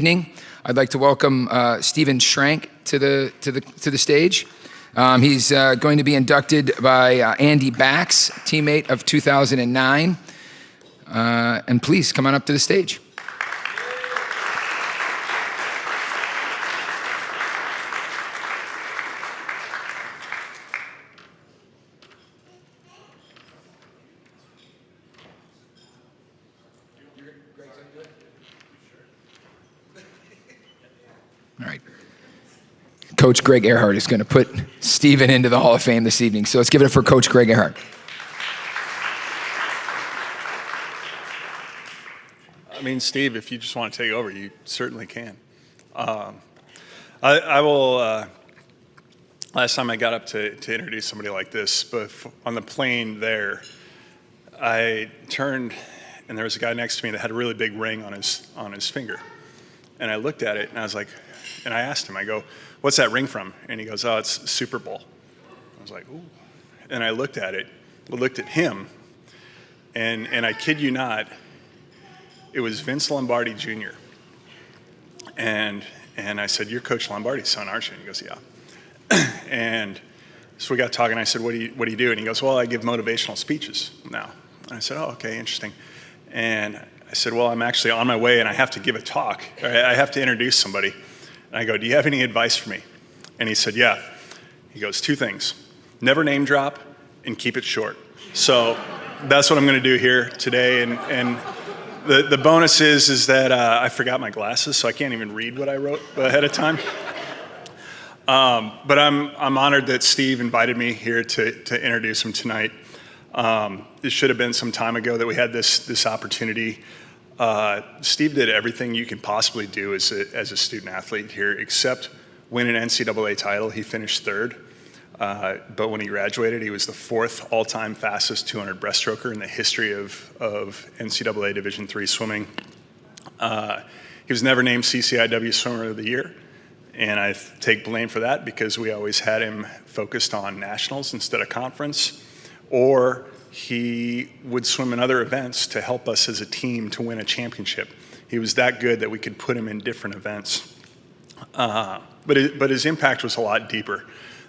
Evening. I'd like to welcome Stephen Schrank to the stage. He's going to be inducted by Andy Bax, teammate of 2009. And please come on up to the stage. All right. Coach Greg Earhart is going to put Stephen into the Hall of Fame this evening. So let's give it up for Coach Greg Earhart. I mean, Steve, if you just want to take over, you certainly can. I will, last time I got up to introduce somebody like this, but on the plane there, I turned and there was a guy next to me that had a really big ring on his finger. And I looked at it and I was like, and I asked him, I go, what's that ring from? And he goes, oh, it's Super Bowl. I was like, ooh. And I looked at it, looked at him, and I kid you not, it was Vince Lombardi Jr. And I said, you're Coach Lombardi's son, aren't you? And he goes, yeah. And so we got talking. I said, what do you do? And he goes, well, I give motivational speeches now. And I said, oh, okay, interesting. And I said, well, I'm actually on my way and I have to give a talk. I have to introduce somebody. And I go, do you have any advice for me? And he said, yeah. He goes, two things. Never name drop and keep it short. So that's what I'm going to do here today. And the bonus is that I forgot my glasses, so I can't even read what I wrote ahead of time. But I'm honored that Steve invited me here to introduce him tonight. It should have been some time ago that we had this opportunity. Steve did everything you can possibly do as a student athlete here, except win an NCAA title. He finished third. But when he graduated, he was the fourth all-time fastest 200 breaststroker in the history of NCAA Division III swimming. He was never named CCIW Swimmer of the Year, and I take blame for that because we always had him focused on nationals instead of conference, or he would swim in other events to help us as a team to win a championship. He was that good that we could put him in different events. But his impact was a lot deeper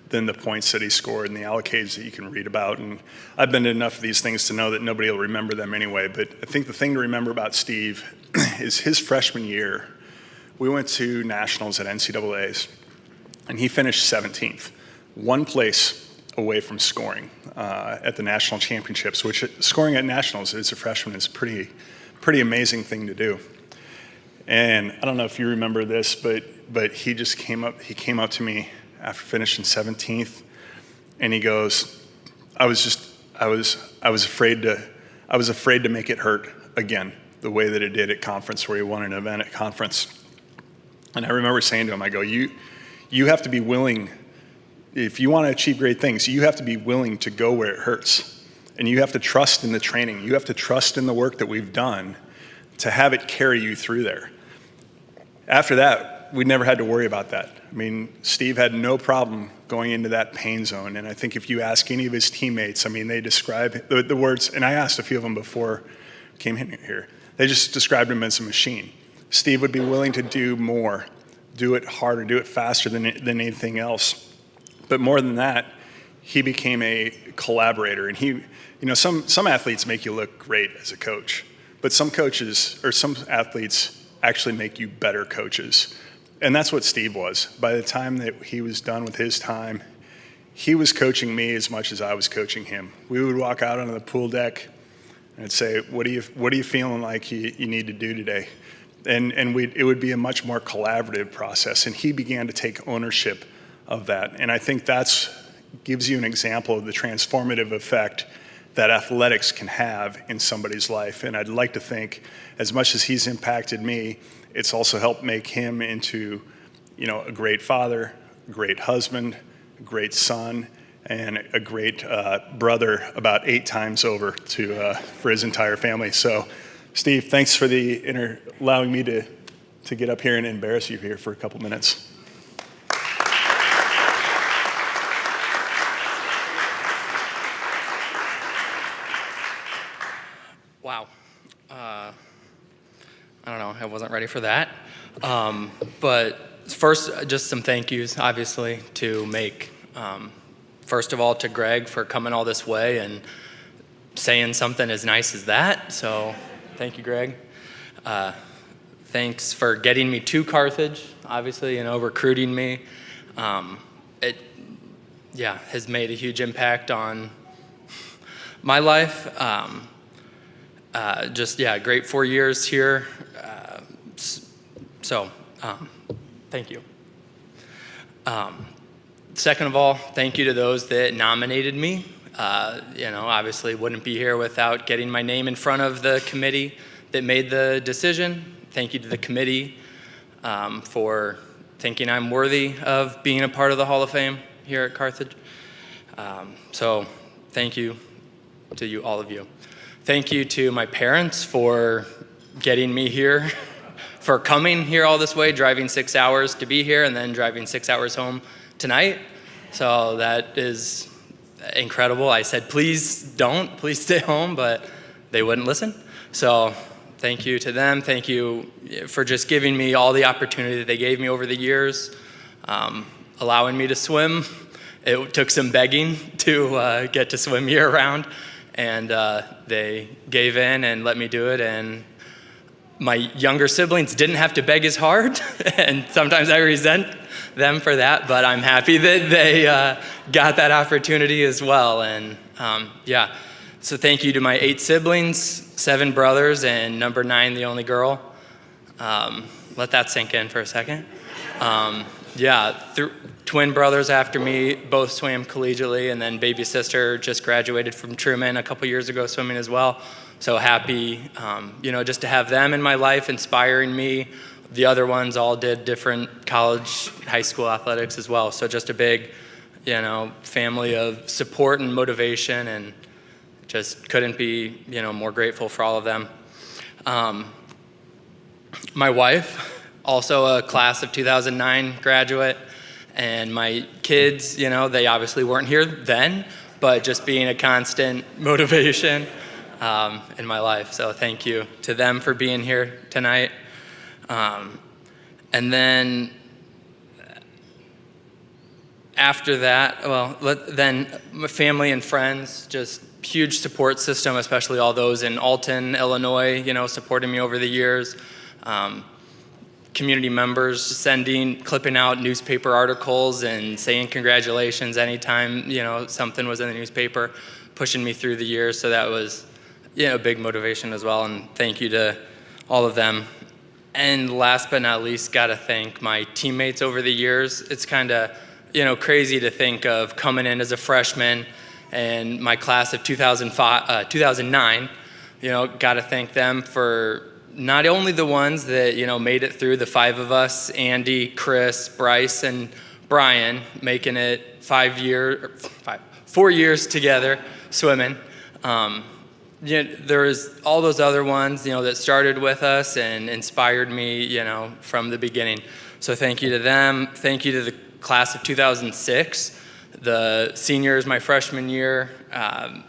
than the points that he scored and the allocates that you can read about. And I've been to enough of these things to know that nobody will remember them anyway. But I think the thing to remember about Steve is his freshman year, we went to nationals at NCAAs, and he finished 17th, one place away from scoring at the national championships, which scoring at nationals as a freshman is a pretty amazing thing to do. And I don't know if you remember this, but he just came up to me after finishing 17th, and he goes, I was afraid to make it hurt again, the way that it did at conference, where he won an event at conference. And I remember saying to him, I go, you have to be willing, if you want to achieve great things, you have to be willing to go where it hurts. And you have to trust in the training. You have to trust in the work that we've done to have it carry you through there. After that, we never had to worry about that. I mean, Steve had no problem going into that pain zone. And I think if you ask any of his teammates, I mean, they describe the words, and I asked a few of them before I came in here, they just described him as a machine. Steve would be willing to do more, do it harder, do it faster than anything else. But more than that, he became a collaborator. And some athletes make you look great as a coach, but some athletes actually make you better coaches. And that's what Steve was. By the time that he was done with his time, he was coaching me as much as I was coaching him. We would walk out onto the pool deck and I'd say, what are you feeling like you need to do today? And it would be a much more collaborative process. And he began to take ownership of that. And I think that gives you an example of the transformative effect that athletics can have in somebody's life. And I'd like to think, as much as he's impacted me, it's also helped make him into, a great father, a great husband, a great son, and a great brother about 8 times over for his entire family. So, Steve, thanks for allowing me to get up here and embarrass you here for a couple minutes. Wow. I don't know, I wasn't ready for that. But first, just some thank yous, obviously, to make. First of all, to Greg for coming all this way and saying something as nice as that. So thank you, Greg. Thanks for getting me to Carthage, obviously, recruiting me. It has made a huge impact on my life. Great 4 years here. Thank you. Second of all, thank you to those that nominated me. Obviously wouldn't be here without getting my name in front of the committee that made the decision. Thank you to the committee for thinking I'm worthy of being a part of the Hall of Fame here at Carthage. Thank you to you, all of you. Thank you to my parents for getting me here, for coming here all this way, driving 6 hours to be here, and then driving 6 hours home tonight. So that is incredible. I said, please stay home, but they wouldn't listen. So thank you to them. Thank you for just giving me all the opportunity that they gave me over the years, allowing me to swim. It took some begging to get to swim year round, and they gave in and let me do it. And my younger siblings didn't have to beg as hard, and sometimes I resent them for that, but I'm happy that they got that opportunity as well. And so thank you to my 8 siblings, 7 brothers, and number 9, the only girl. Let that sink in for a second. Twin brothers after me, both swam collegiately, and then baby sister just graduated from Truman a couple years ago swimming as well. So happy, just to have them in my life inspiring me. The other ones all did different college, high school athletics as well. So just a big, family of support and motivation, and just couldn't be, more grateful for all of them. My wife, also a class of 2009 graduate, and my kids, they obviously weren't here then, but just being a constant motivation in my life. So thank you to them for being here tonight. And then after that, then my family and friends, just huge support system, especially all those in Alton, Illinois, supporting me over the years. Community members clipping out newspaper articles and saying congratulations anytime, something was in the newspaper, pushing me through the years. So that was, a big motivation as well. And thank you to all of them. And last but not least, got to thank my teammates over the years. It's kind of, crazy to think of coming in as a freshman and my class of 2009, got to thank them for not only the ones that, made it through, the 5 of us, Andy, Chris, Bryce, and Brian, making it 4 years together swimming. There's all those other ones, that started with us and inspired me, from the beginning. So thank you to them. Thank you to the class of 2006, the seniors my freshman year. That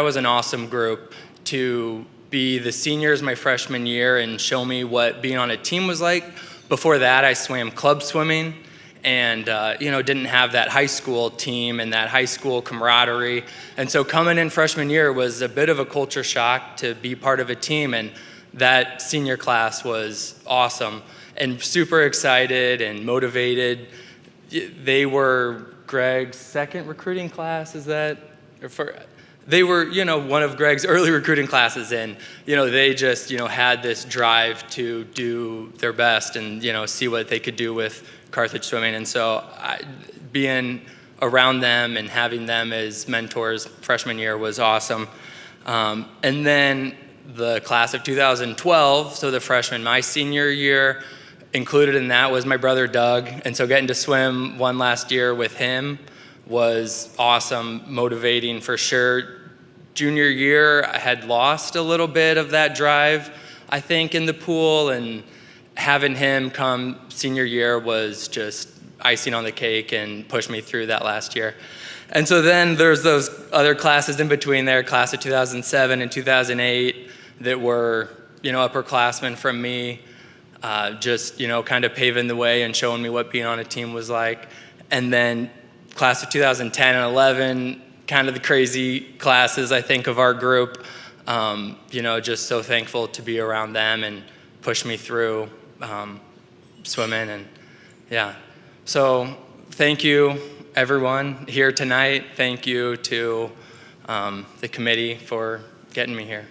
was an awesome group to be the seniors my freshman year and show me what being on a team was like. Before that, I swam club swimming, and didn't have that high school team and that high school camaraderie. And so coming in freshman year was a bit of a culture shock to be part of a team, and that senior class was awesome and super excited and motivated. They were Greg's second recruiting class, they were, one of Greg's early recruiting classes, and, they just, had this drive to do their best and, see what they could do with Carthage swimming. And so being around them and having them as mentors freshman year was awesome. And then the class of 2012, so the freshman my senior year, included in that was my brother Doug. And so getting to swim one last year with him was awesome, motivating for sure. Junior year, I had lost a little bit of that drive, I think, in the pool, and having him come senior year was just icing on the cake and pushed me through that last year. And so then there's those other classes in between there, class of 2007 and 2008, that were, upperclassmen from me. just, kind of paving the way and showing me what being on a team was like. And then class of 2010 and 11, kind of the crazy classes, I think, of our group. Just so thankful to be around them and push me through swimming. And yeah, so thank you, everyone here tonight. Thank you to the committee for getting me here.